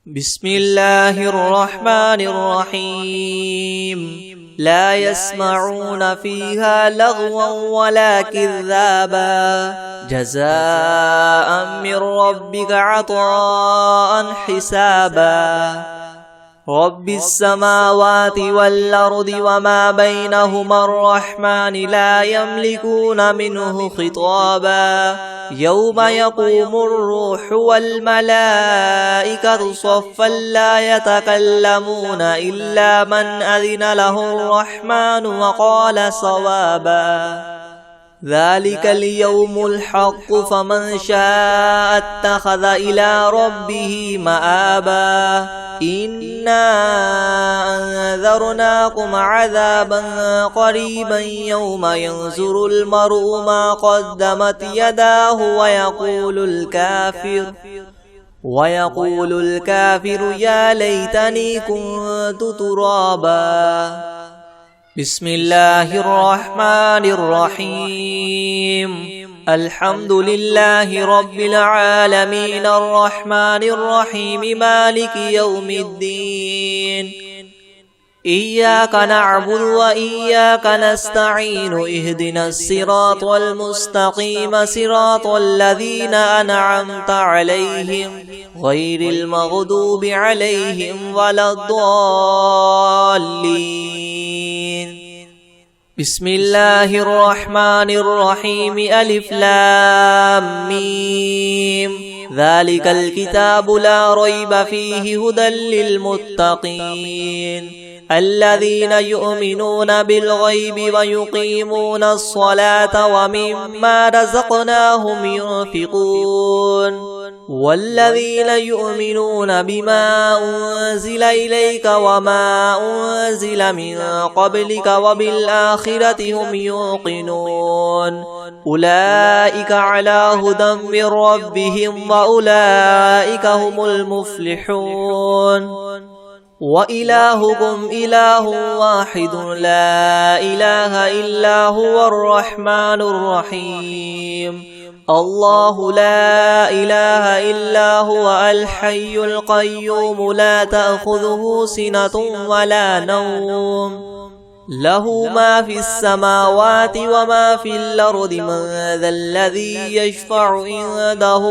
بسم الله الرحمن الرحيم لا يسمعون فيها لغوا ولا كذابا جزاء من ربك عطاء حسابا رب السماوات والأرض وما بينهما الرحمن لا يملكون منه خطابا يوم يقوم الروح والملائكة صفا لا يتكلمون إلا من أذن له الرحمن وقال صوابا ذلك اليوم الحق فمن شاء اتخذ إلى ربه مآبا إنا أنذرناكم عذابا قريبا يوم ينظر المرء ما قدمت يداه ويقول الكافر يا ليتني كنت ترابا بسم الله الرحمن الرحيم الحمد لله رب العالمين الرحمن الرحيم مالك يوم الدين إياك نعبد وإياك نستعين اهدنا الصراط المستقيم صراط الذين أنعمت عليهم غير المغضوب عليهم ولا الضالين بسم الله الرحمن الرحيم ألف لام ميم ذلك الكتاب لا ريب فيه هدى للمتقين الذين يؤمنون بالغيب ويقيمون الصلاة ومما رزقناهم ينفقون والذين يؤمنون بما أنزل إليك وما أنزل من قبلك وبالآخرة هم يوقنون أولئك على هدى من ربهم وأولئك هم المفلحون وإلهكم إله واحد لا إله إلا هو الرحمن الرحيم الله لا إله إلا هو الحي القيوم لا تأخذه سنة ولا نوم له ما في السماوات وما في الأرض من ذا الذي يشفع عنده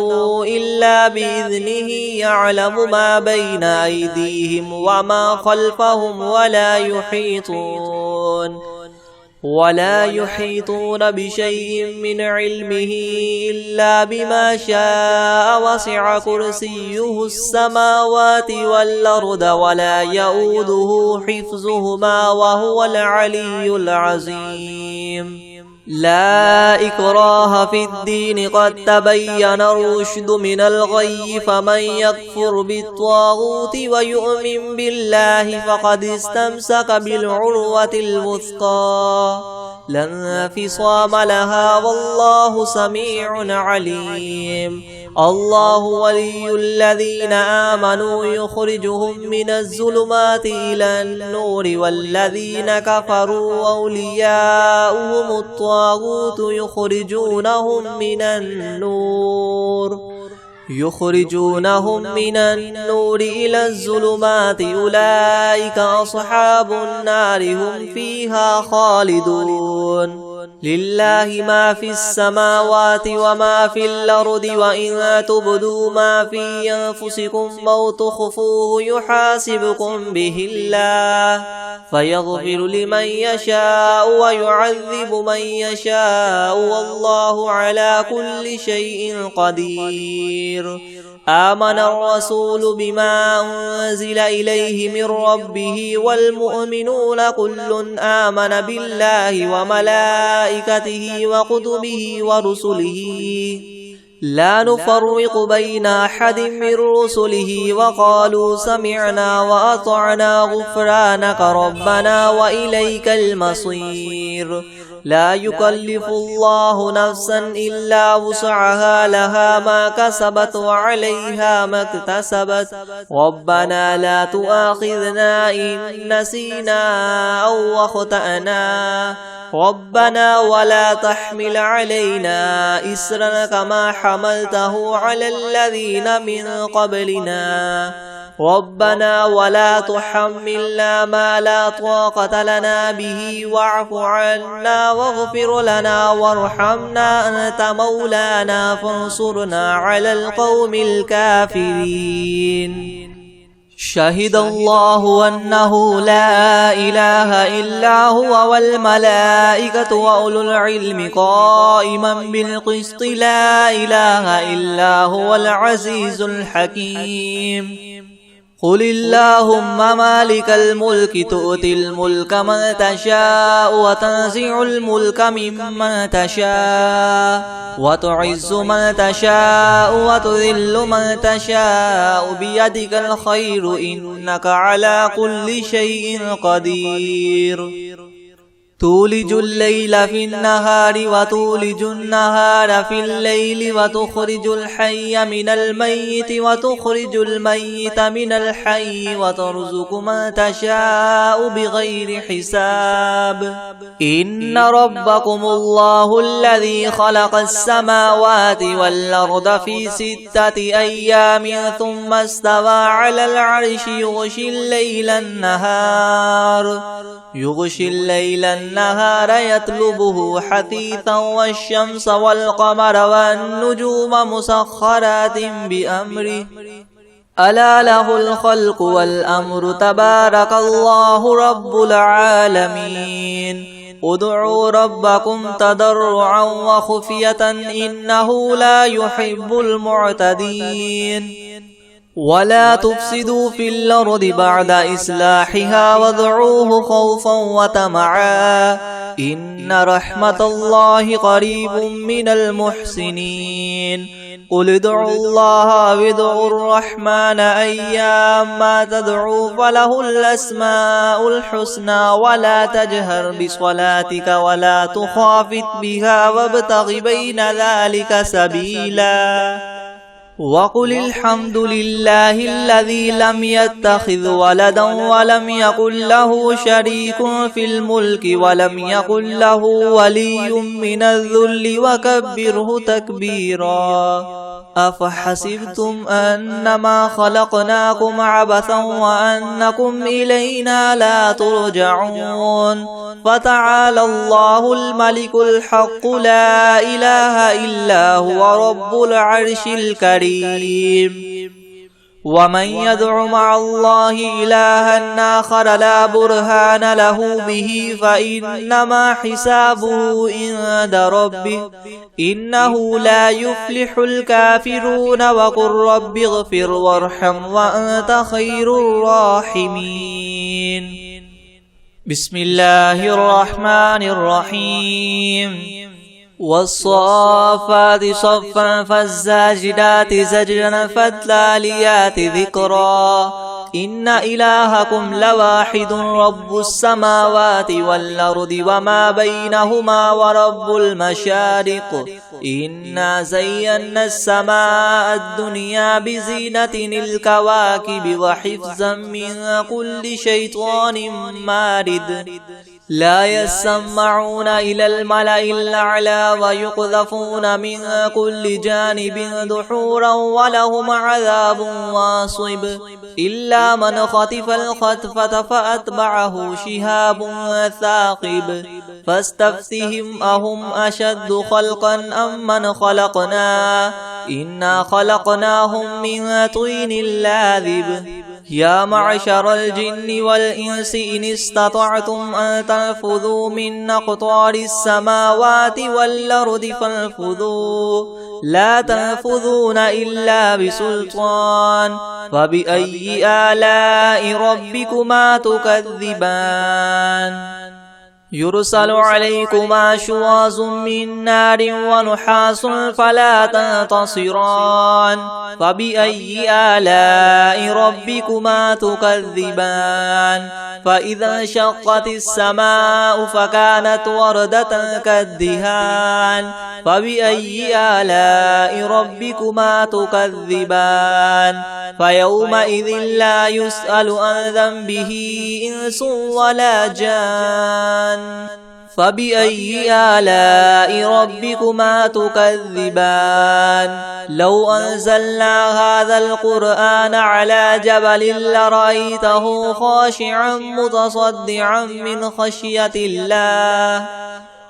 إلا بإذنه يعلم ما بين أيديهم وما خلفهم ولا يحيطون بشيء من علمه إلا بما شاء وسع كرسيه السماوات والأرض ولا يؤوده حفظهما وهو العلي العظيم لا إكراه في الدين قد تبين الرشد من الغي فمن يكفر بالطاغوت ويؤمن بالله فقد استمسك بالعروة الوثقى لا انفصام لها والله سميع عليم الله ولي الذين آمنوا يخرجهم من الظلمات إلى النور والذين كفروا أولياؤهم الطاغوت يخرجونهم من النور إلى الظلمات أولئك أصحاب النار هم فيها خالدون لله ما في السماوات وما في الأرض وإن تبدوا ما في أنفسكم أو تخفوه يحاسبكم به الله فيغفر لمن يشاء ويعذب من يشاء والله على كل شيء قدير آمن الرسول بما أنزل إليه من ربه والمؤمنون كل آمن بالله وملائكته وكتبه ورسله لا نفرق بين أحد من رسله وقالوا سمعنا وأطعنا غفرانك ربنا وإليك المصير لا يكلف الله نفسا إلا وسعها لها ما كسبت وعليها ما اكتسبت ربنا لا تؤاخذنا إن نسينا أو أخطأنا ربنا ولا تحمل علينا إسرا كما حملته على الذين من قبلنا ربنا ولا تحملنا ما لا طاقة لنا به واعف عنا واغفر لنا وارحمنا أنت مولانا فانصرنا على القوم الكافرين. شهد الله أنه لا إله إلا هو والملائكة وأولو العلم قائما بالقسط لا إله إلا هو العزيز الحكيم. قل اللهم مالك الملك تؤتي الملك من تشاء وتنزع الملك ممن تشاء وتعز من تشاء وتذل من تشاء بيدك الخير إنك على كل شيء قدير. تولج الليل في النهار وتولج النهار في الليل وتخرج الحي من الميت وتخرج الميت من الحي وترزق من تشاء بغير حساب. إن ربكم الله الذي خلق السماوات والأرض في 6 أيام ثم استوى على العرش يغشي الليل النهار يطلبه حثيثا والشمس والقمر والنجوم مسخرات بأمره ألا له الخلق والأمر تبارك الله رب العالمين. ادعوا ربكم تضرعا وخفية إنه لا يحب المعتدين. ولا تفسدوا في الأرض بعد إصلاحها وادعوه خوفا وطمعا إن رحمة الله قريب من المحسنين. قل ادعوا الله وادعوا الرحمن أيما تدعوا فله الأسماء الحسنى ولا تجهر بصلاتك ولا تخافت بها وابتغ بين ذلك سبيلا. وقل الحمد لله الذي لم يتخذ ولدا ولم يكن له شريك في الملك ولم يكن له ولي من الذل وكبره تكبيرا. أفحسبتم أنما خلقناكم عبثا وأنكم إلينا لا ترجعون. فتعالى الله الملك الحق لا إله إلا هو رب العرش الكريم. ومن يدع مع الله إلها آخر لا برهان له به فإنما حسابه عند ربه إنه لا يفلح الكافرون. وقل رب اغفر وارحم وأنت خير الراحمين. بسم الله الرحمن الرحيم. والصافات صفا فالزاجدات زجرا فالتاليات ذكرا. إن إلهكم لواحد رب السماوات والأرض وما بينهما ورب المشارق. إنا زينا السماء الدنيا بزينة الكواكب وحفظا من كل شيطان مارد. لا يسمعون إلى الملأ الأعلى ويقذفون من كل جانب دحورا ولهم عذاب واصب. إلا من خطف الخطفة فأتبعه شهاب ثاقب. فاستفتهم أهم أشد خلقا أم من خلقنا إنا خلقناهم من طين لاذب. يا معشر الجن والإنس إن استطعتم أن تنفذوا من أقطار السماوات والأرض فانفذوا لا تنفذون إلا بسلطان. فبأي آلاء ربكما تكذبان؟ يرسل عليكما شواظ من نار ونحاس فلا تنتصران. فبأي آلاء ربكما تكذبان؟ فإذا انشقت السماء فكانت وردة كالدهان. فبأي آلاء ربكما تكذبان؟ فيومئذ لا يسأل عن ذنبه إنس ولا جان. فبأي آلاء ربكما تكذبان لو أنزلنا هذا القرآن على جبل لرأيته خاشعا متصدعا من خشية الله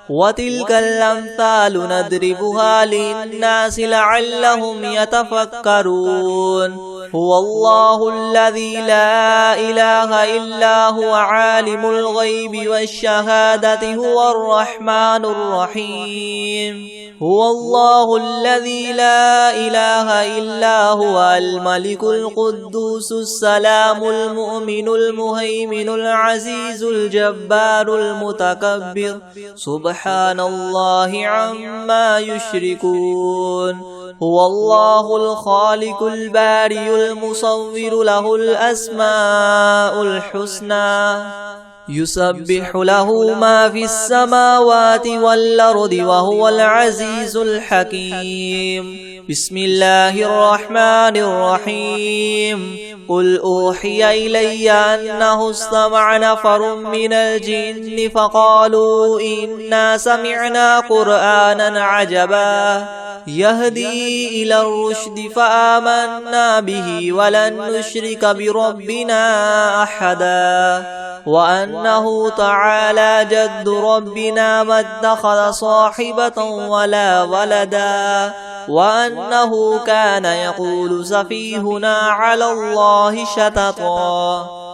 وتلك الأمثال نضربها للناس لعلهم يتفكرون هو الله الذي لا إله إلا هو عالم الغيب والشهادة هو الرحمن الرحيم هو الله الذي لا إله إلا هو الملك القدوس السلام المؤمن المهيمن العزيز الجبار المتكبر سبحان الله عما يشركون هو الله الخالق البارئ المصور له الأسماء الحسنى يسبح له ما في السماوات والأرض وهو العزيز الحكيم بسم الله الرحمن الرحيم قل أوحي إلي أنه استمع نفر من الجن فقالوا إنا سمعنا قرآنا عجبا يهدي إلى الرشد فآمنا به ولن نشرك بربنا أحدا وأنه تعالى جد ربنا ما اتخذ صاحبة ولا ولدا وأنه كان يقول سفيهنا على الله شططا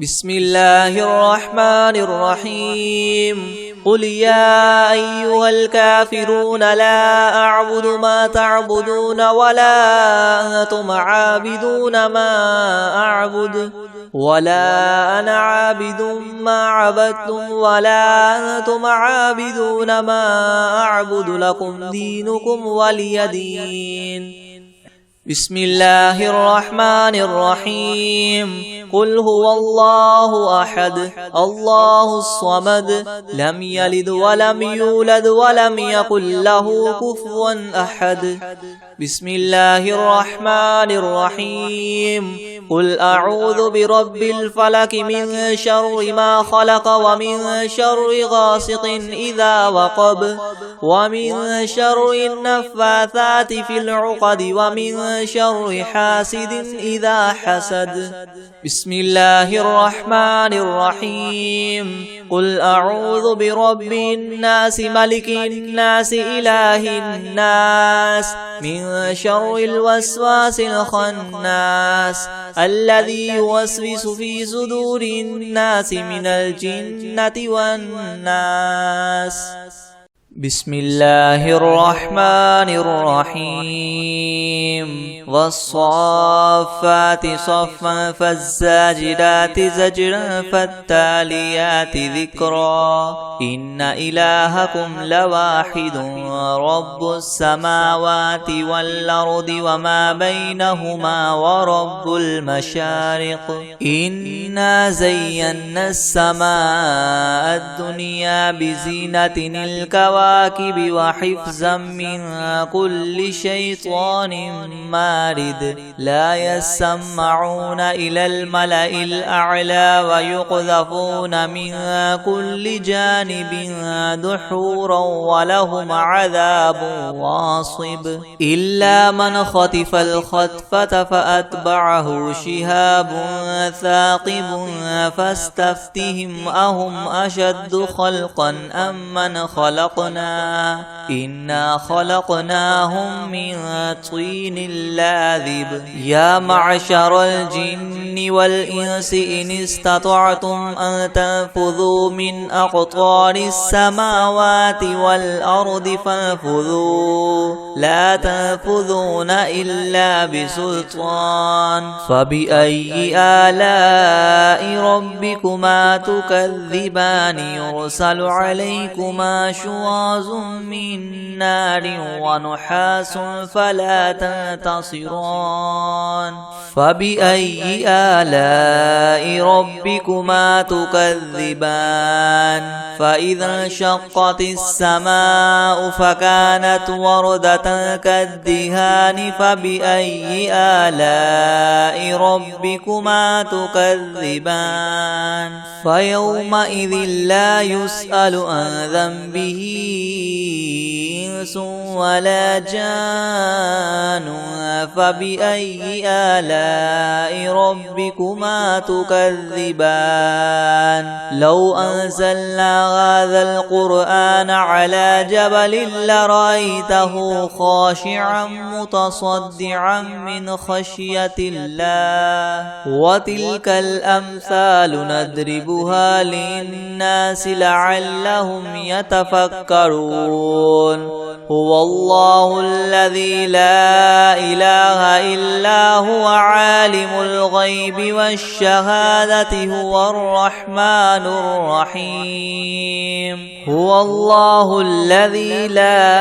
بسم الله الرحمن الرحيم قل يا أيها الكافرون لا أعبد ما تعبدون ولا أنتم عابدون ما أعبد ولا أنا عابد ما عبدتم ولا أنتم عابدون ما أعبد لكم دينكم ولي دين بسم الله الرحمن الرحيم قل هو الله أحد الله الصمد لم يلد ولم يولد ولم يكن له كفوا أحد بسم الله الرحمن الرحيم قل أعوذ برب الفلك من شر ما خلق ومن شر غاسق إذا وقب ومن شر النفاثات في العقد ومن شر حاسد إذا حسد بسم الله الرحمن الرحيم قل أعوذ برب الناس ملك الناس إله الناس من شر الوسواس الخناس الذي يوسوس في صدور الناس من الجنة والناس بسم الله الرحمن الرحيم والصافات صفا فالزاجرات زجرا فالتاليات ذكرا إن إلهكم لواحد رب السماوات والأرض وما بينهما ورب المشارق إنا زينا السماء الدنيا بزينة الكواكب وحفظا من كل شيطان مارد لا يسمعون إلى الملأ الأعلى ويقذفون من كل جانب دحورا ولهم عذاب واصب إلا من خطف الخطفة فأتبعه شهاب ثاقب فاستفتهم أهم أشد خلقا أم من خلقنا إنا خلقناهم من طين لاذب يا معشر الجن والإنس إن استطعتم أن تنفذوا من أقطار السماوات والأرض فانفذوا لا تنفذون إلا بسلطان فبأي آلاء ربكما تكذبان يرسل عليكما شواظ وجواز من نار ونحاس فلا تنتصران فبأي آلاء ربكما تكذبان فإذا انشقت السماء فكانت وردة كالدهان فبأي آلاء ربكما تكذبان فيومئذ لا يسأل عن ذنبه إنس ولا جان فبأي آلاء ربكما تكذبان لو أنزلنا هذا القرآن على جبل لرأيته خاشعا متصدعا من خشية الله وتلك الأمثال نضربها للناس لعلهم يتفكرون هو الله الذي لا إله إلا هو عالم الغيب والشهادة هو الرحمن الرحيم هو الله الذي لا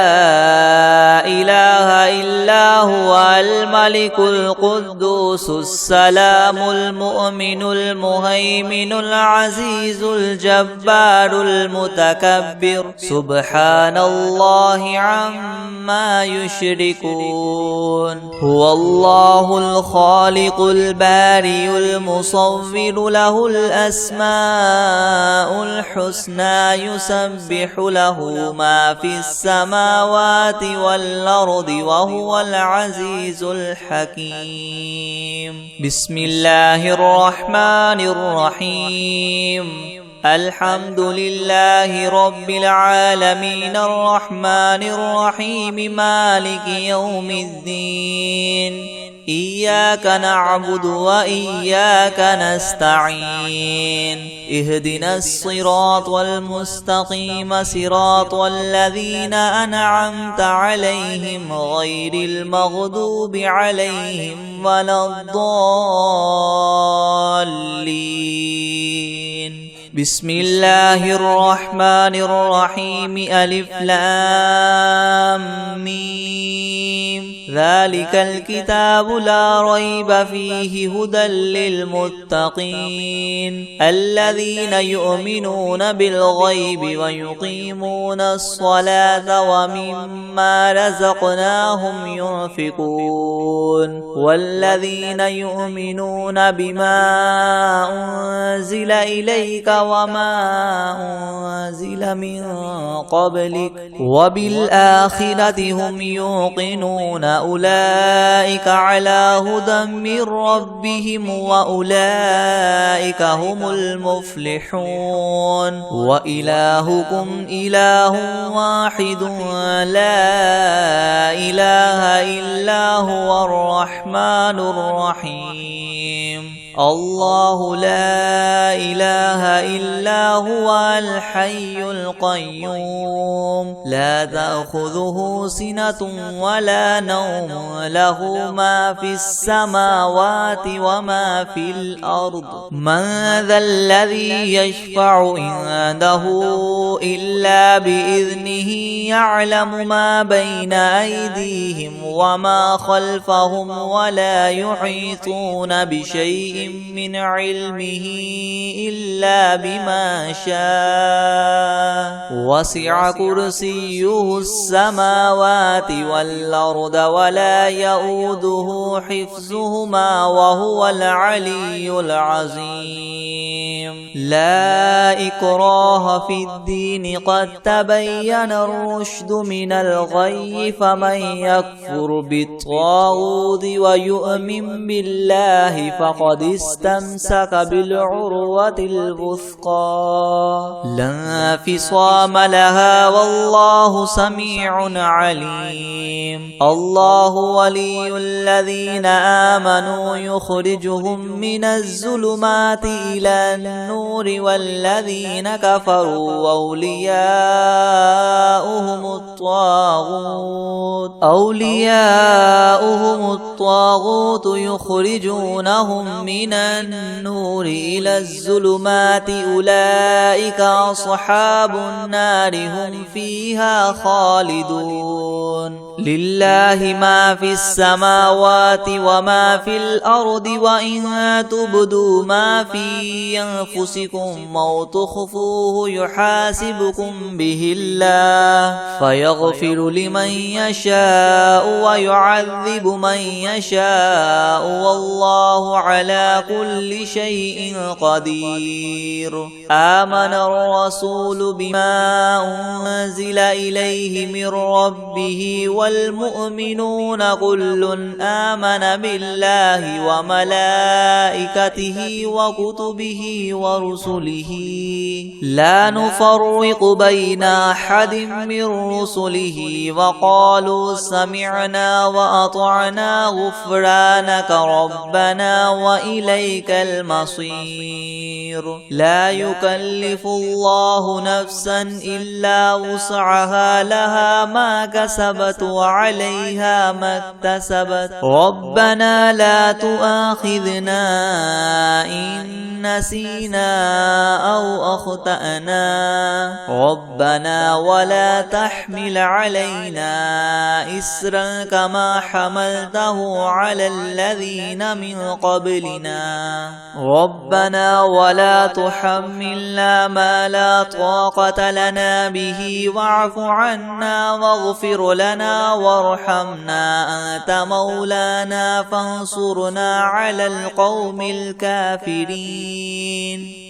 إله إلا هو الملك القدوس السلام المؤمن المهيمن العزيز الجبار المتكبر سبحان الله عما يشركون هو الله الخالق البارئ المصور له الأسماء الحسنى يسبح له ما في السماوات والأرض وهو العزيز الحكيم بسم الله الرحمن الرحيم الحمد لله رب العالمين الرحمن الرحيم مالك يوم الدين إياك نعبد وإياك نستعين اهدنا الصراط المستقيم صراط الذين أنعمت عليهم غير المغضوب عليهم ولا الضالين بسم الله الرحمن الرحيم ألف لام ميم ذلك الكتاب لا ريب فيه هدى للمتقين الذين يؤمنون بالغيب ويقيمون الصلاة ومما رزقناهم ينفقون والذين يؤمنون بما أنزل إليك وما أنزل من قبلك وبالآخرة هم يوقنون أولئك على هدى من ربهم وأولئك هم المفلحون وإلهكم إله واحد لا إله إلا هو الرحمن الرحيم الله لا إله إلا هو الحي القيوم لا تأخذه سنة ولا نوم له ما في السماوات وما في الأرض من ذا الذي يشفع عنده إلا بإذنه يعلم ما بين أيديهم وما خلفهم ولا يحيطون بشيء من علمه إلا بما شاء وسع كرسيه السماوات والأرض ولا يؤوده حفظهما وهو العلي العظيم لا إكراه في الدين قد تبين الرشد من الغي فمن يكفر بالطاغوت ويؤمن بالله فقد استمسك بالعروة الوثقى لا انفصام لها والله سميع عليم الله ولي الذين آمنوا يخرجهم من الظلمات إلى النور والذين كفروا أولياؤهم الطاغوت يخرجونهم من من النور إلى الظلمات أولئك أصحاب النار هم فيها خالدون لله ما في السماوات وما في الأرض وإن تبدوا ما في أنفسكم أو تخفوه يحاسبكم به الله فيغفر لمن يشاء ويعذب من يشاء والله على كل شيء قدير آمن الرسول بما أنزل إليه من ربه والمؤمنون كل آمن بالله وملائكته وكتبه ورسله لا نفرق بين أحد من رسله وقالوا سمعنا وأطعنا غفرانك ربنا وإليك المصير لا يكلف الله نفسا إلا وسعها لها ما كسبت وعليها ما اكتسبت ربنا لا تؤاخذنا إن نسينا أو أخطأنا ربنا ولا تحمل علينا إسرا كما حملته على الذين من قبلنا ربنا ولا تحملنا ما لا طاقة لنا به واعف عنا واغفر لنا وارحمنا أنت مولانا فانصرنا على القوم الكافرين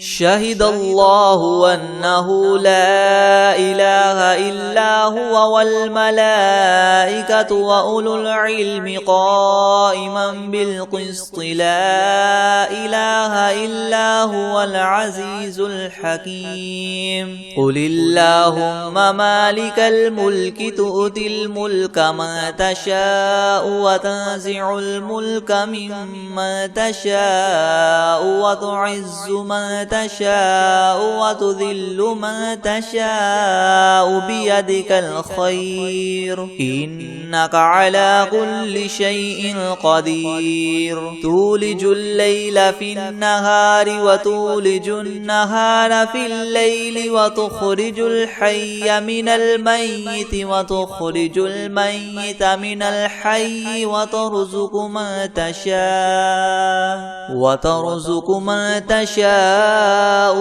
شهد الله أنه لا إله إلا هو والملائكة وأولو العلم قائما بالقسط لا إله إلا هو العزيز الحكيم قل اللهم مالك الملك تؤتي الملك من تشاء وتنزع الملك ممن تشاء وتعز من تشاء وتذل من تشاء بيدك الخير إنك على كل شيء قدير تولج الليل في النهار وتولج النهار في الليل وتخرج الحي من الميت وتخرج الميت من الحي وترزق من تشاء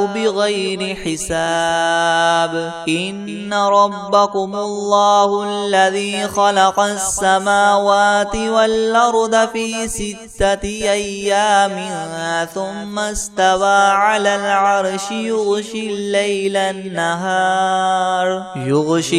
بغير حساب إن ربكم الله الذي خلق السماوات والأرض في 6 أيام ثم استوى على العرش يغشي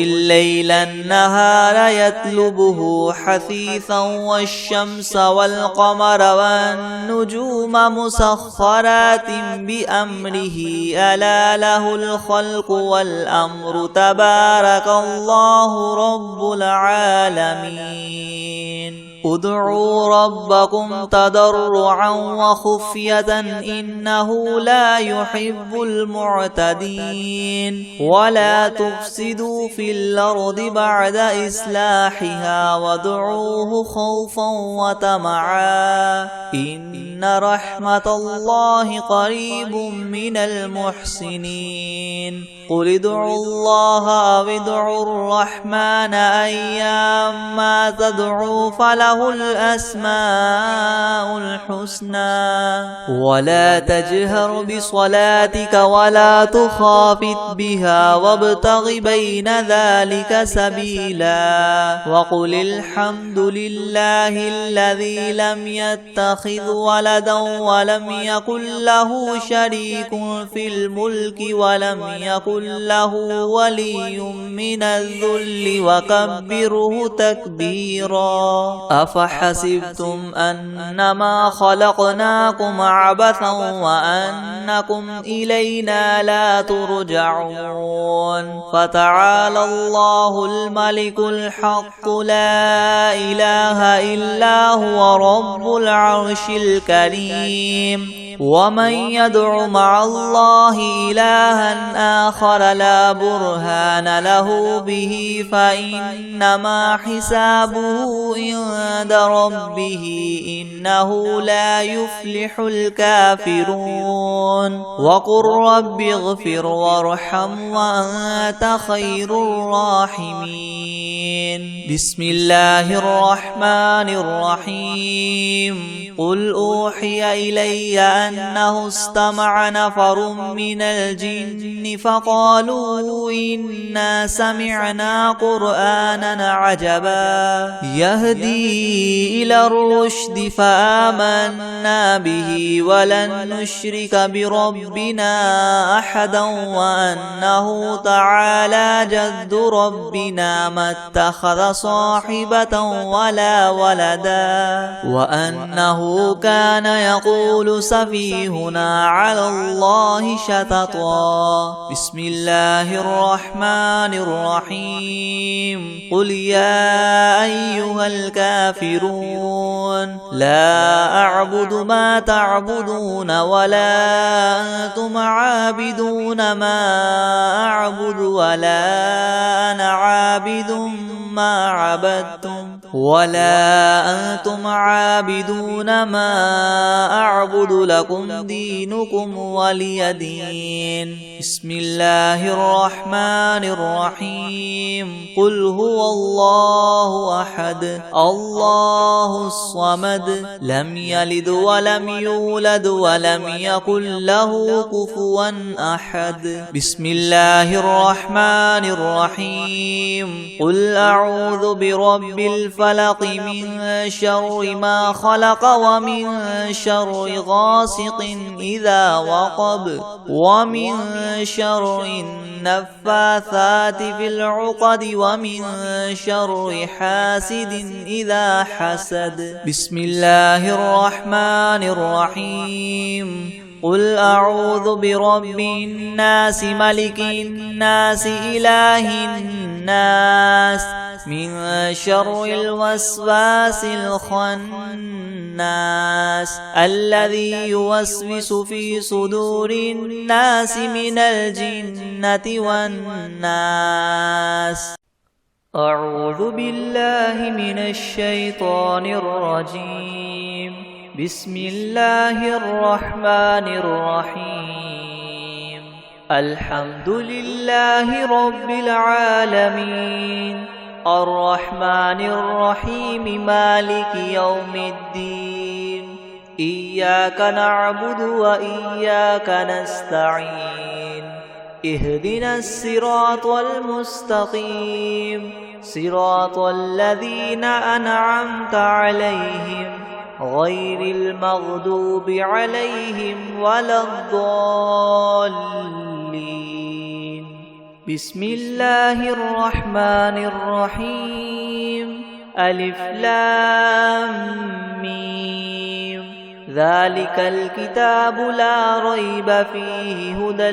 الليل النهار يطلبه حثيثا والشمس والقمر والنجوم مسخرات بأمره ألا له الخلق والأمر تبارك الله رب العالمين ادعوا ربكم تضرعا وخفية إنه لا يحب المعتدين ولا تفسدوا في الأرض بعد إصلاحها وادعوه خوفا وطمعا إن رحمة الله قريب من المحسنين قل ادعوا الله أو ادعوا الرحمن أيما تدعوا فله الأسماء الحسنى ولا تجهر بصلاتك ولا تخافت بها وابتغ بين ذلك سبيلا وقل الحمد لله الذي لم يتخذ ولدا ولم يكن له شريك في الملك ولم يكن له ولي من الذل وكبره تكبيرا أفحسبتم أنما خلقناكم عبثا وأنكم إلينا لا ترجعون فتعالى الله الملك الحق لا إله إلا هو رب العرش الكريم ومن يدع مع الله إلها آخر لا برهان له به فإنما حسابه عند ربه إنه لا يفلح الكافرون وقل رب اغفر وارحم وأنت خير الراحمين بسم الله الرحمن الرحيم قل أوحي إلي أنه استمع نفر من الجن فقالوا إنا سمعنا قرآنا عجبا يهدي إلى الرشد فآمنا به ولن نشرك بربنا أحدا وأنه تعالى جد ربنا ما اتخذ صاحبة ولا ولدا وأنه كان يقول سفيهنا على الله شططا بسم الله الرحمن الرحيم قل يا أيها الكافرون لا أعبد ما تعبدون ولا أنتم عابدون ما أعبد ولا أنا عابد ما عبدتم ولا أنتم عابدون ما أعبد لكم دينكم ولي دين بسم الله الرحمن الرحيم قل هو الله أحد الله الصمد لم يلد ولم يولد ولم يكن له كفوا أحد بسم الله الرحمن الرحيم قل أعوذ برب الفلق من شر ما خلق ومن شر غاسق إذا وقب ومن شر النفاثات في العقد ومن شر حاسد إذا حسد بسم الله الرحمن الرحيم قل أعوذ برب الناس ملك الناس إله الناس من شر الوسواس الخناس الذي يوسوس في صدور الناس من الجنة والناس أعوذ بالله من الشيطان الرجيم بسم الله الرحمن الرحيم الحمد لله رب العالمين الرحمن الرحيم مالك يوم الدين إياك نعبد وإياك نستعين اهدنا الصراط المستقيم صراط الذين أنعمت عليهم غير المغضوب عليهم ولا الضالين بسم الله الرحمن الرحيم ألف لام ميم ذلك الكتاب لا ريب فيه هدى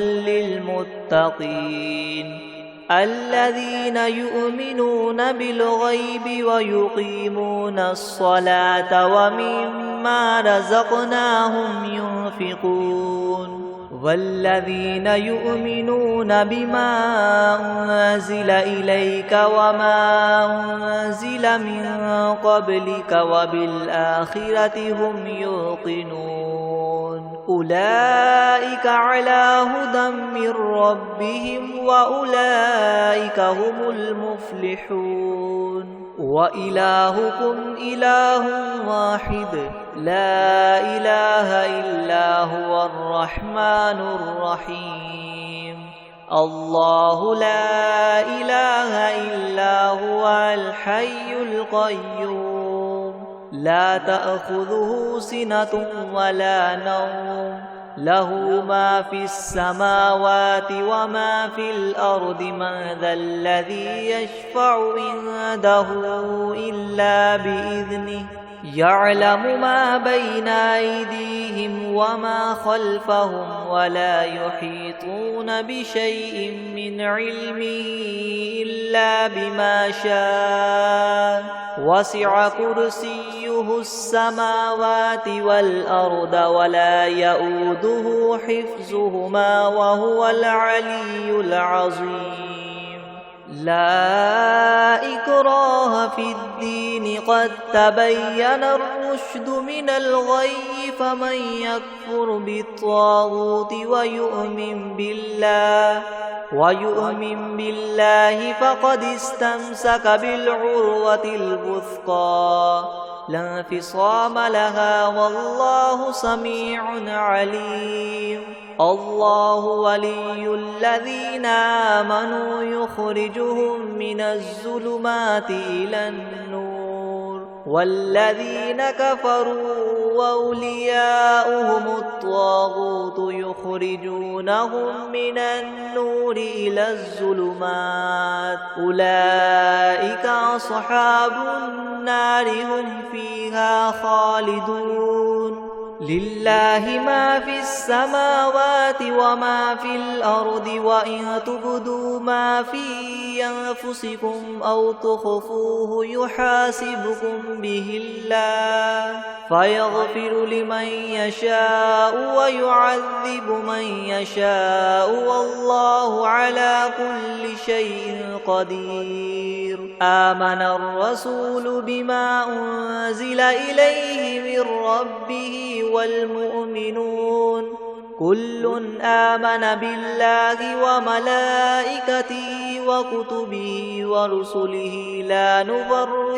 للمتقين الذين يؤمنون بالغيب ويقيمون الصلاة ومما رزقناهم ينفقون والذين يؤمنون بما أنزل إليك وما أنزل من قبلك وبالآخرة هم يوقنون أولئك على هدى من ربهم وأولئك هم المفلحون وإلهكم إله واحد لا إله إلا هو الرحمن الرحيم الله لا إله إلا هو الحي القيوم لا تأخذه سنة ولا نوم له ما في السماوات وما في الأرض من ذا الذي يشفع عنده إلا بإذنه يعلم ما بين أيديهم وما خلفهم ولا يحيطون بشيء من علمه إلا بما شاء وسع كرسيه السماوات والأرض ولا يؤوده حفظهما وهو العلي العظيم لا إكراه في الدين قد تبين الرشد من الغي فمن يكفر بالطاغوت ويؤمن بالله فقد استمسك بالعروة الوثقى لا انفصام لها والله سميع عليم الله ولي الذين آمنوا يخرجهم من الظلمات إلى النور والذين كفروا وأولياؤهم الطاغوت يخرجونهم من النور إلى الظلمات أولئك أصحاب النار هم فيها خالدون لله ما في السماوات وما في الأرض وإن تبدوا ما في أنفسكم أو تخفوه يحاسبكم به الله فيغفر لمن يشاء ويعذب من يشاء والله على كل شيء قدير آمن الرسول بما أنزل إليه من ربه والمؤمنون كل آمن بالله وملائكته وكتبه ورسله لا نفرق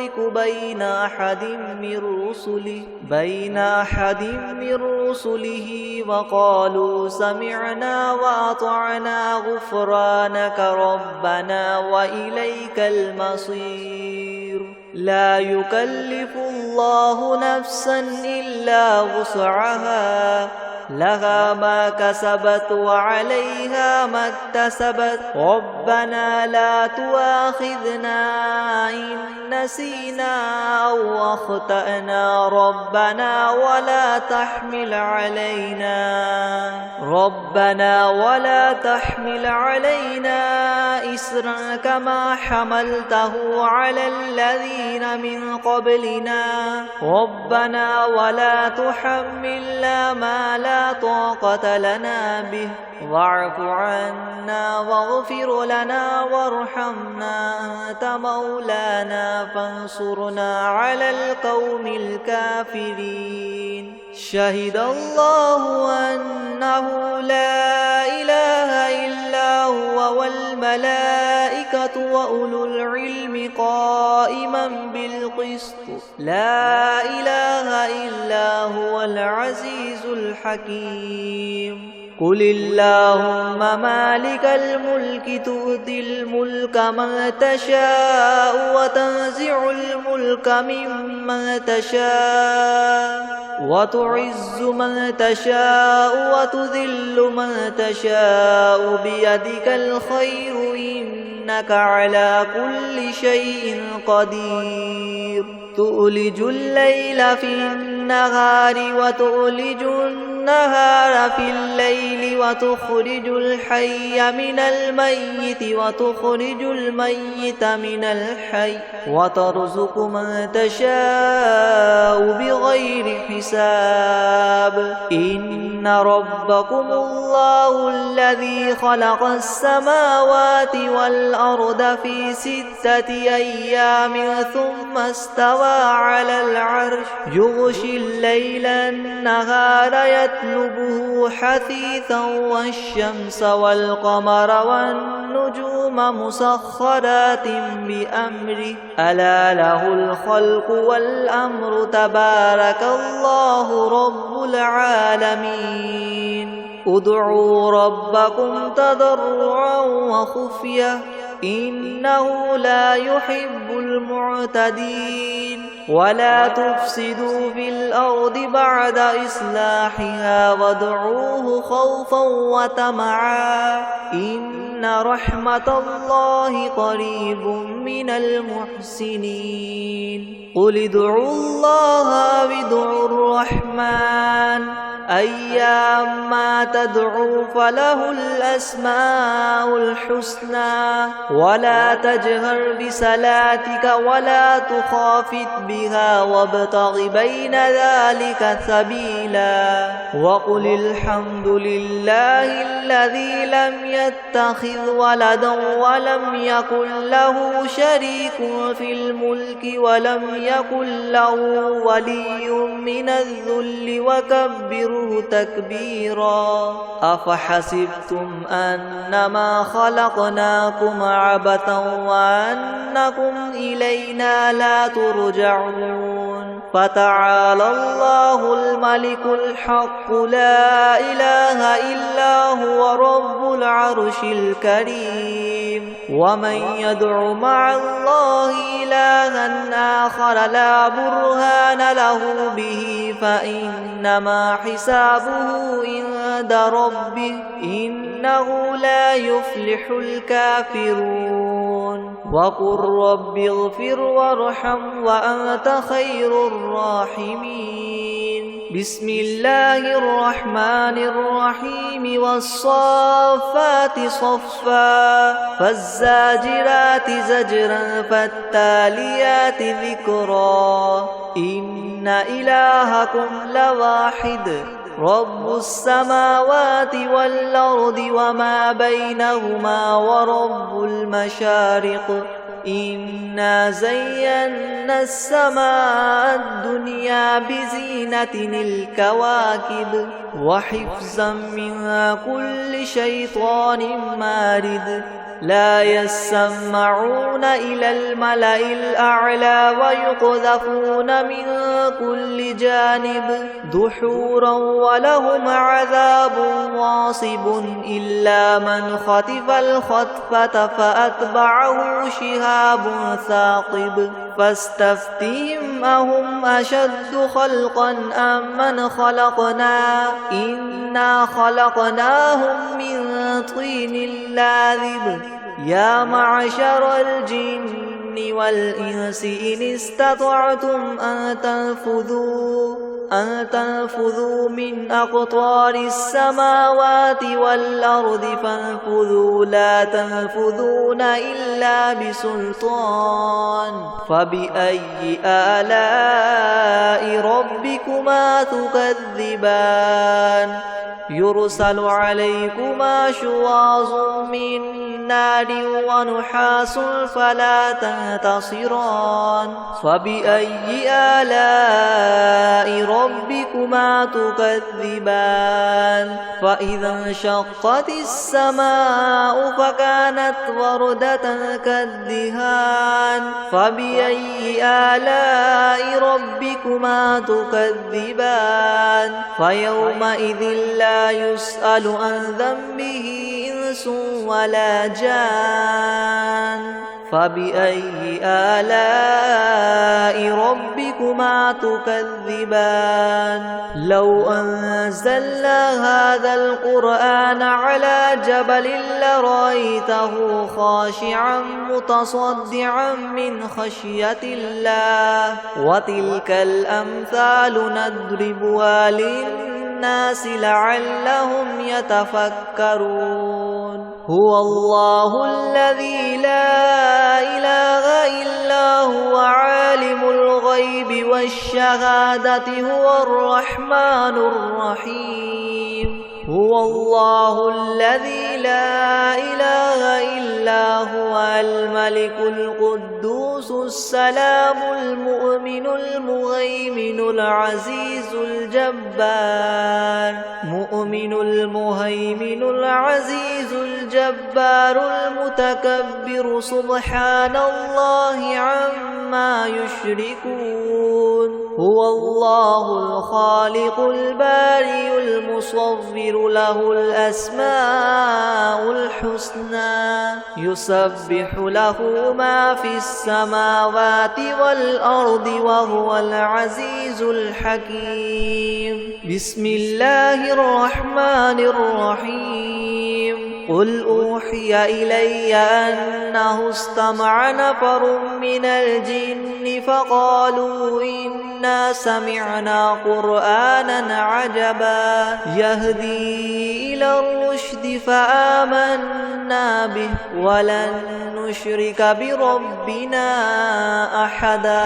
بين أحد من رسله وقالوا سمعنا وأطعنا غفرانك ربنا وإليك المصير لا يكلف الله نفسا إلا وسعها لها ما كسبت وعليها ما اكتسبت ربنا لا تؤاخذنا إن نسينا أو أخطأنا ربنا ولا تحمل علينا إسرا كما حملته على الذين من قبلنا ربنا ولا تحملنا ما لا طاقة لنا به واعف عنا واغفر لنا وارحمنا أنت مولانا فانصرنا على القوم الكافرين شهد الله أنه لا إله إلا هو والملائكة وأولو العلم قائما بالقسط لا إله إلا هو العزيز الحكيم قل اللهم مالك الملك تؤتي الملك من تشاء وتنزع الملك ممن تشاء وتعز من تشاء وتذل من تشاء بيدك الخير إنك على كل شيء قدير تؤلج الليل في النهار وتؤلج النهار في الليل وتخرج الحي من الميت وتخرج الميت من الحي وترزق من تشاء بغير حساب إن ربكم الله الذي خلق السماوات والأرض في 6 أيام ثم استوى على العرش يغشي الليل النهار يطلبه حثيثا والشمس والقمر والنجوم مسخرات بأمره ألا له الخلق والأمر تبارك الله رب العالمين ادعوا ربكم تضرعا وخفية إنه لا يحب المعتدين ولا تفسدوا في الأرض بعد إصلاحها وادعوه خوفا وطمعا إن رحمة الله قريب من المحسنين قل ادعوا الله أو ادعوا الرحمن أيما تدعوا فله الأسماء الحسنى ولا تجهر بصلاتك ولا تخافت بها وابتغ بين ذلك سبيلا وقل الحمد لله الذي لم يتخذ ولدا ولم يكن له شريك في الملك ولم يكن له ولي من الذل وكبره تكبيرا أفحسبتم أنما خلقناكم عبثا وأنكم إلينا لا ترجعون فتعالى الله الملك الحق لا إله إلا هو رب العرش الكريم ومن يدع مع الله إلها آخر لا برهان له به فإنما حسابه عند ربه إنه لا يفلح الكافرون وقل رب اغفر وارحم وأنت خير الراحمين بسم الله الرحمن الرحيم والصافات صفا فالزاجرات زجرا فالتاليات ذكرا إن إلهكم لواحد رب السماوات والأرض وما بينهما ورب المشارق إنا زينا السماء الدنيا بزينة الكواكب وحفظا من كل شيطان مارد لا يسمعون إلى الملأ الأعلى ويقذفون من كل جانب دحورا ولهم عذاب واصب إلا من خطف الخطفة فأتبعه شهاب ثاقب فاستفتهم أهم أشد خلقا أم من خلقنا إنا خلقناهم من طين لاذب يا معشر الجن والإنس إن استطعتم أن تنفذوا من أقطار السماوات والأرض فانفذوا لا تنفذون إلا بسلطان فبأي آلاء ربكما تكذبان يرسل عليكما شواظ من نار ونحاس فلا تنتصران فبأي آلاء ربكما تكذبان فإذا انشقت السماء فكانت وردة كالدهان فبأي آلاء ربكما تكذبان فيومئذ لا يسأل عن ذنبه إنس ولا جان فبأي آلاء ربكما تكذبان لو أنزلنا هذا القرآن على جبل لرأيته خاشعا متصدعا من خشية الله وتلك الأمثال نضربها للناس لعلهم يتفكرون هو الله الذي لا إله إلا هو عالم الغيب والشهادة هو الرحمن الرحيم هو الله الذي لا إله إلا هو الملك القدوس السلام المؤمن المهيمن العزيز الجبار مؤمن المهيمن العزيز الجبار المتكبر سبحان الله عما يشركون هو الله الخالق البارئ المصور له الأسماء الحسنى يسبح له ما في السماوات والأرض وهو العزيز الحكيم بسم الله الرحمن الرحيم قل أوحي إلي أنه استمع نفر من الجن فقالوا إنا سمعنا قرآنا عجبا يهدي إلى الرشد فآمنا به ولن نشرك بربنا أحدا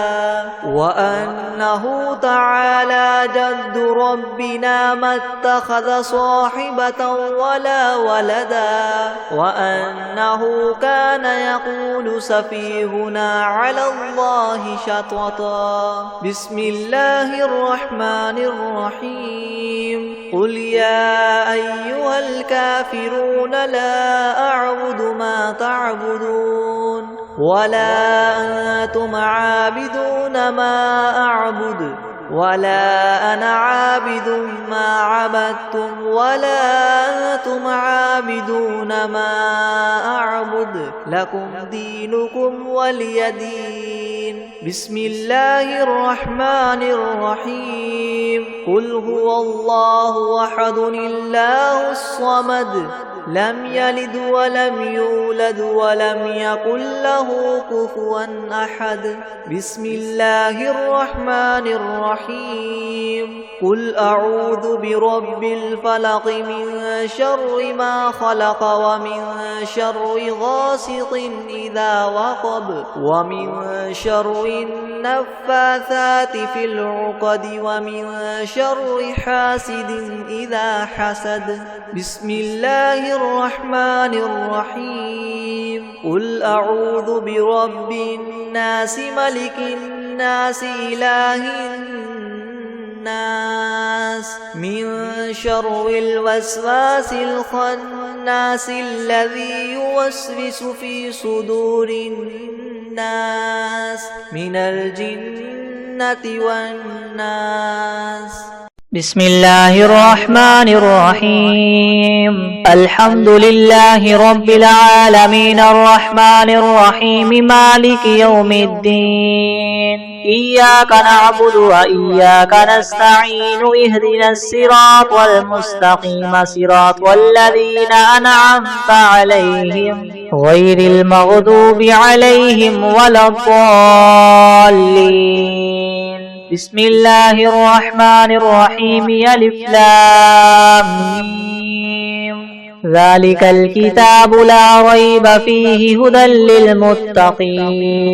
وأنه تعالى جد ربنا ما اتخذ صاحبة ولا ولدا وأنه كان يقول سفيهنا على الله شططا بسم الله الرحمن الرحيم قل يا أيها الكافرون لا أعبد ما تعبدون ولا أنتم عابدون ما أعبد ولا أنا عابد ما عبدتم ولا أنتم عابدون ما أعبد لكم دينكم ولي دين بسم الله الرحمن الرحيم قل هو الله أحد الله الصمد لم يلد ولم يولد ولم يكن له كفوا أحد بسم الله الرحمن الرحيم قل أعوذ برب الفلق من شر ما خلق ومن شر غاسق إذا وقب ومن شر النفاثات في العقد ومن شر حاسد إذا حسد بسم الله الرحمن الرحيم قل أعوذ برب الناس ملك الناس إله الناس من شر الوسواس الخناس الذي يوسوس في صدور الناس من الجنة والناس بسم الله الرحمن الرحيم الحمد لله رب العالمين الرحمن الرحيم مالك يوم الدين إياك نعبد وإياك نستعين اهدنا الصراط المستقيم صراط الذين أنعمت عليهم غير المغضوب عليهم ولا الضالين بسم الله الرحمن الرحيم ألف لام ميم ذلك الكتاب لا ريب فيه هدى للمتقين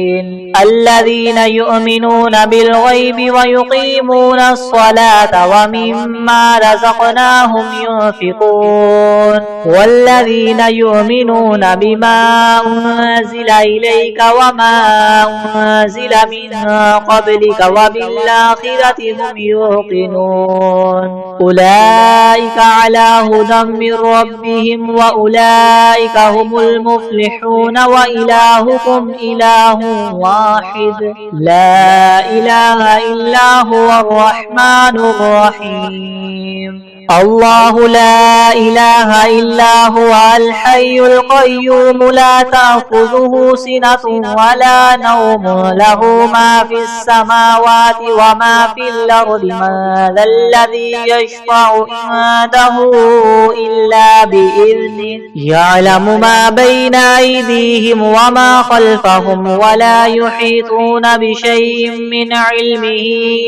الذين يؤمنون بالغيب ويقيمون الصلاة ومما رزقناهم ينفقون والذين يؤمنون بما أنزل إليك وما أنزل من قبلك وبالآخرة هم يوقنون أولئك على هدى من ربهم وأولئك هم المفلحون وإلهكم إله واحد لا إله إلا هو الرحمن الرحيم الله لا إله إلا هو الحي القيوم لا تأخذه سنة ولا نوم له ما في السماوات وما في الأرض من ذا الذي يشفع عنده إلا بإذنه يعلم ما بين أيديهم وما خلفهم ولا يحيطون بشيء من علمه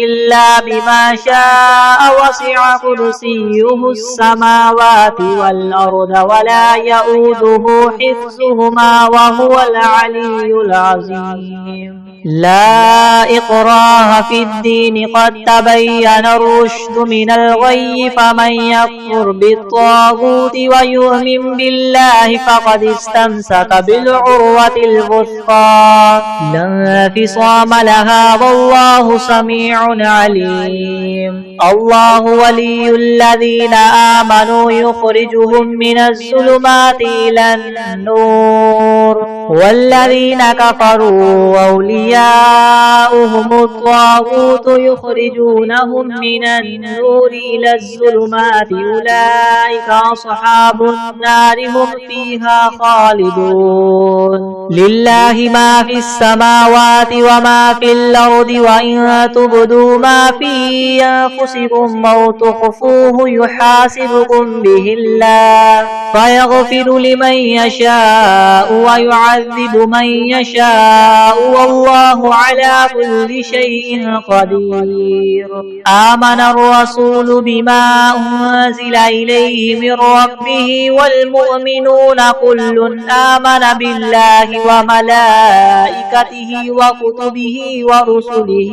إلا بما شاء وسع كرسيه السماوات والأرض ولا يؤوده حفظهما وهو العلي العظيم لا إكراه في الدين قد تبين الرشد من الغي فمن يكفر بالطاغوت ويؤمن بالله فقد استمسك بالعروة الوثقى لا انفصام لها والله سميع عليم الله ولي الذين آمنوا يخرجهم من الظلمات إلى النور والذين كفروا أولياء أولياؤهم الطاغوت يخرجونهم من النور إلى الظلمات أولئك أصحاب النار هم فيها خالدون لله ما في السماوات وما في الأرض وإن تبدوا ما في أنفسكم أو تخفوه يحاسبكم به الله فيغفر لمن يشاء ويعذب من يشاء والله على كل شيء قدير آمن الرسول بما أنزل إليه من ربه والمؤمنون كل آمن بالله وملائكته وكتبه ورسله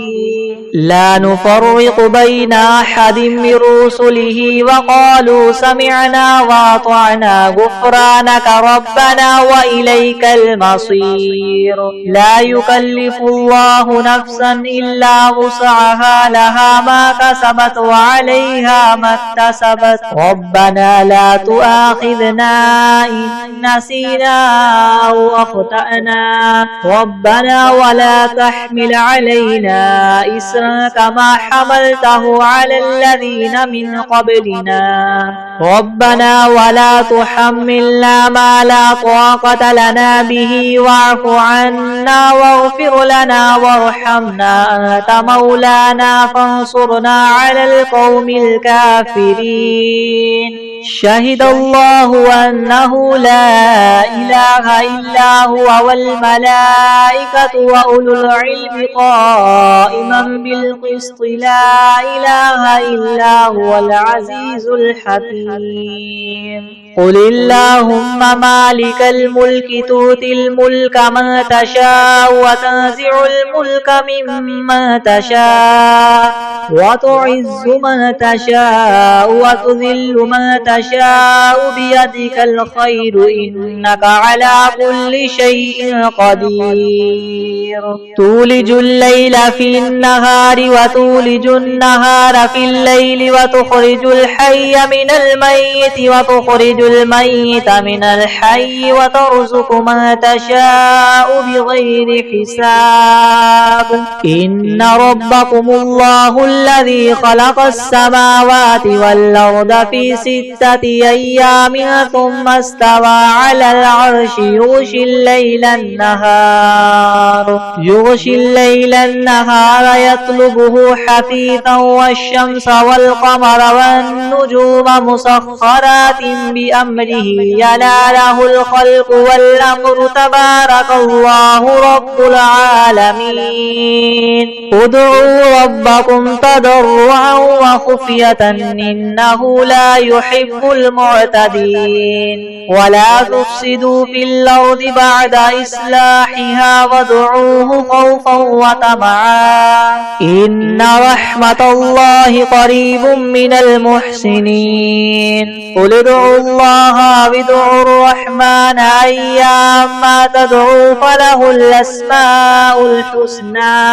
لا نفرق بين أحد من رسله وقالوا سمعنا وأطعنا غفرانك ربنا وإليك المصير لا يكلف الله نفسا إلا وسعها لها ما كسبت وعليها ما اكتسبت ربنا لا تؤاخذنا إن نسينا أو أخطأنا ربنا ولا تحمل علينا إسرا كما حملته على الذين من قبلنا ربنا ولا تحملنا ما لا طاقة لنا به واعف عنا واغفر لنا وارحمنا أنت مولانا فانصرنا على القوم الكافرين شهد الله أنه لا إله إلا هو والملائكة وأولو العلم قائما بالقسط لا إله إلا هو العزيز الحكيم قل اللهم مالك الملك تؤتي الملك من تشاء وتنزع الملك ممن تشاء وتعز من تشاء وتذل من تشاء بيدك الخير إنك على كل شيء قدير تولج الليل في النهار وتولج النهار في الليل وتخرج الحي من الميت وتخرج الميت من الحي وترزق من تشاء بغير حساب إن ربكم الله الذي خلق السماوات والأرض في 6 أيام ثم استوى على العرش يغشي الليل النهار يطلبه حثيثا والشمس والقمر والنجوم مسخرات بأمره يلا له الخلق والأمر تبارك الله رب العالمين ادعوا ربكم تضرعا وخفية إنه لا يحب المعتدين ولا تفسدوا في الأرض بعد إصلاحها وادعوه خوفا وطمعا إن رحمة الله قريب من المحسنين قل ادعوا الله وادعوا الرحمن أيما تدعوا فله الأسماء الحسنى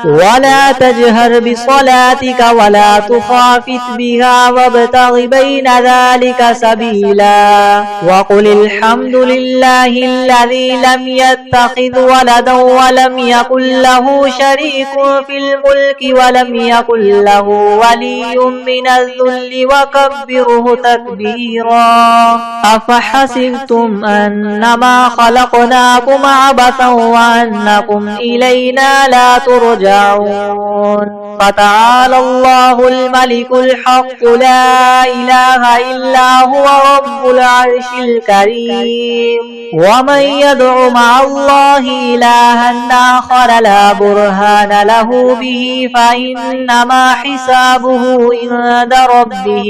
ولا تجهر بصلاتك ولا تخافت بها وابتغ بين ذلك سبيلا وقل الحمد لله الذي لم يتخذ ولدا ولم يكن له شريك في الملك ولم يكن له ولي من الذل وكبره تكبيرا أفحسبتم أنما خلقناكم عبثا وأنكم إلينا لا ترجعون فتعالى الله الملك الحق لا إله إلا هو رب العرش الكريم ومن يدع مع الله إلها آخر لا برهان له به فإنما حسابه عند ربه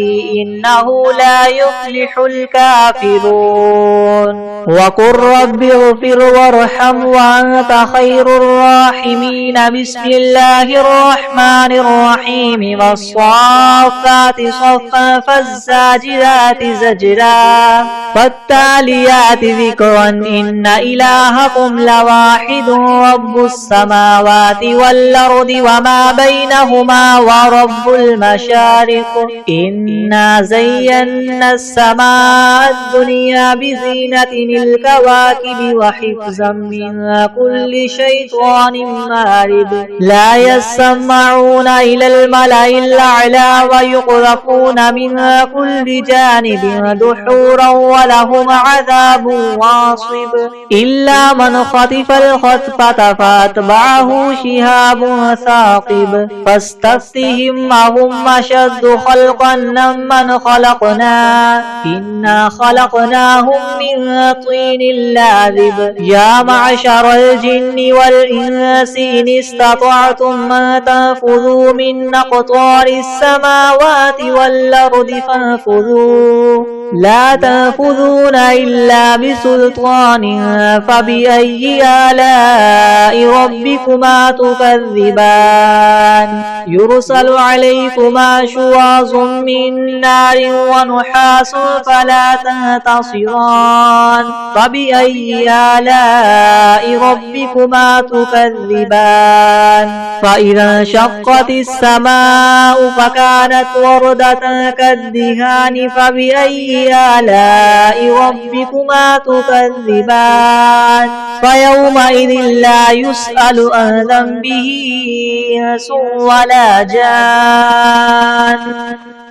إنه لا يفلح الكافرون وقل رب اغفر وارحم وأنت خير الراحمين بسم الله الرحمن الرحيم والصافات صفا فالزاجرات زجرا فالتاليات ذكرا إن إلهكم لواحد رب السماوات والأرض وما بينهما ورب المشارق إنا زينا السماء الدنيا بزينة الكواكب وحفظا من كل شيء شيطان مارد لا يسمعون إلى الملأ الأعلى ويقذفون من كل جانب دحورا ولهم عذاب واصب إلا من خطف الخطفة فأتبعه شهاب ثاقب فاستفتهم أهم أشد خلقا ممن خلقنا إنا خلقناهم من طين لاذب يا معشر الجن والإنس إن استطعتم أن تنفذوا من أقطار السماوات والأرض فانفذوا لا تنفذون إلا بسلطان فبأي آلاء ربكما تكذبان يرسل عليكما شواظ من نار ونحاس فلا تنتصران فبأي آلاء ربكما تكذبان فإذا انشقت السماء فكانت وردة كالدهان فبأي آلاء ربكما تكذبان فيومئذ لا يسأل عن ذنبه إنس ولا جان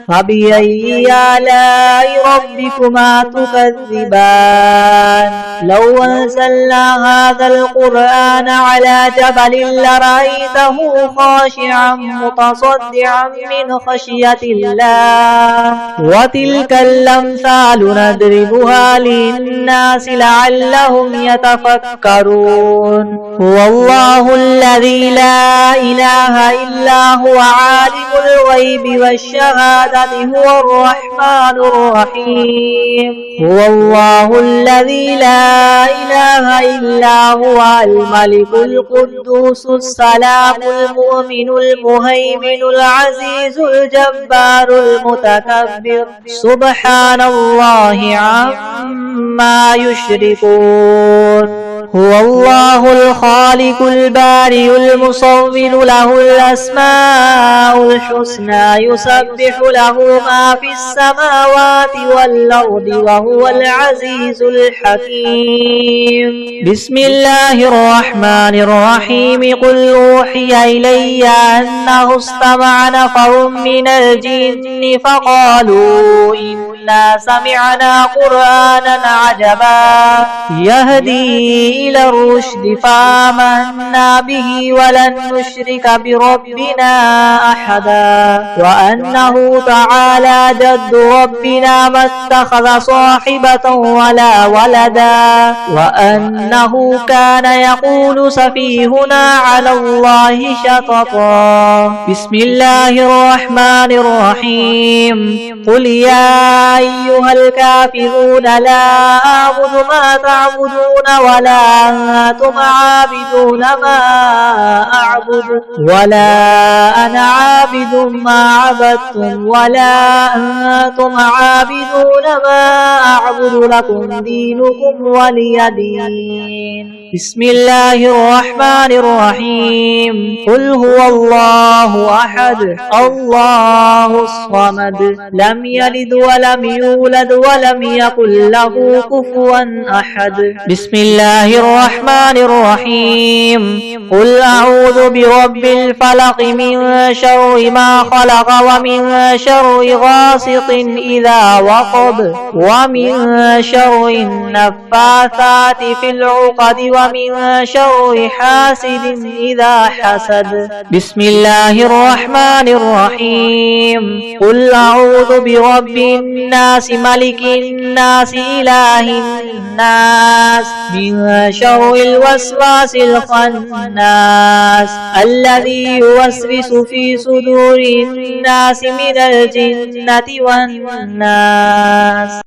فبأي آلاء ربكما تكذبان لو أنزلنا هذا القرآن على جبل لرأيته خاشعا متصدعا من خشية الله وتلك الأمثال نضربها للناس لعلهم يتفكرون هو الله الذي لا إله إلا هو عالم الغيب والشهادة هو الرحمن الرحيم هو الله الذي لا إله إلا هو الملك القدوس السلام المؤمن المهيمن العزيز الجبار المتكبر سبحان الله عما يشركون هو الله الخالق البارئ المصور له الأسماء الحسنى يسبح له ما في السماوات والأرض وهو العزيز الحكيم بسم الله الرحمن الرحيم قل أوحي إلي أنه استمع نفر من الجن فقالوا إنا سمعنا قرآنا عجبا يهدي إلى الرشد فآمنا به ولن نشرك بربنا أحدا وأنه تعالى جد ربنا ما اتخذ صاحبة ولا ولدا وأنه كان يقول سفيهنا على الله شططا بسم الله الرحمن الرحيم قل يا أيها الكافرون لا أعبد ما تعبدون ولا أنتم عابدون ما أعبد ولا أنا عابد ما عبدتم ولا أنتم عابدون ما أعبد لكم دينكم ولي دين بسم الله الرحمن الرحيم قل هو الله أحد الله الصمد لم يلد ولم يولد ولم يكن له كفوا أحد بسم الله الرحمن الرحيم قل أعوذ برب الفلق من شر ما خلق ومن شر غاسق إذا وقب ومن شر النفاثات في العقد ومن شر حاسد إذا حسد بسم الله الرحمن الرحيم قل أعوذ برب الناس ملك الناس إله الناس من شر الوسواس الخناس الذي يوسوس في صدور الناس من الجنة والناس